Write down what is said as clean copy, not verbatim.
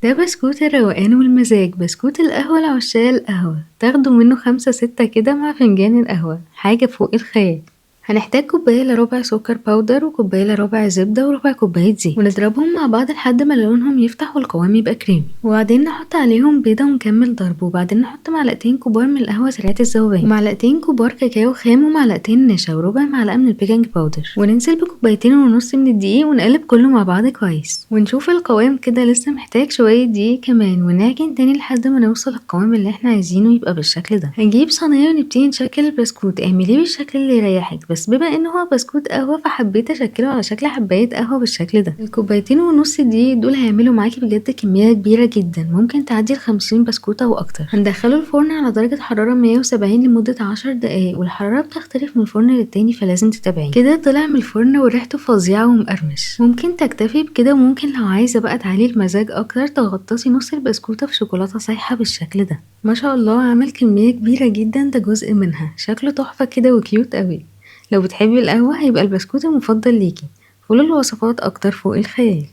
ده بسكوت الروقان والمزاج، بسكوت القهوة لعشاق القهوة، تاخدوا منه 5 6 كده مع فنجان القهوة، حاجة فوق الخيال. هنحتاج كوباية الا ربع سكر باودر وكوباية الا ربع زبدة وربع كوباية زيت، ونضربهم مع بعض لحد ما لونهم يفتح والقوام يبقى كريمي، وبعدين نحط عليهم بيضة ونكمل ضرب، وبعدين نحط معلقتين كبار من القهوة سريعة الذوبان ومعلقتين كبار كاكاو خام ومعلقتين نشا وربع معلقة من البيكنج باودر، وننزل بكوبايتين ونص من الدقيق ونقلب كله مع بعض كويس، ونشوف القوام كده لسه محتاج شوية دقيق كمان، ونعجن تاني لحد ما نوصل للقوام اللي احنا عايزينه يبقى بالشكل ده. هنجيب صينية ونبتدي نشكل البسكوت، اعمليه بالشكل اللي يريحك، بس بما انه هو بسكوت قهوة فحبيت اشكله على شكل حباية قهوة بالشكل ده. الكوبايتين ونص دقيق دول هيعملوا معاكي بجد كمية كبيرة جدا، ممكن تعدي ال50 بسكوتة واكتر. هندخله الفرن على درجة حرارة 170 لمدة 10 دقايق، والحرارة بتختلف من فرن للتاني فلازم تتابعيه. كده طلع من الفرن وريحته فظيعة ومقرمش. ممكن تكتفي بكده، وممكن لو عايزة بقى تعلي المزاج اكتر تغطسي نص البسكوتة في شوكولاتة سايحة بالشكل ده. ما شاء الله عمل كمية كبيرة جدا، ده جزء منها، شكله تحفة كده وكيوت قوي. لو بتحبي القهوة هيبقى البسكوت المفضل ليكي. كل الوصفات اكتر فوق الخيال.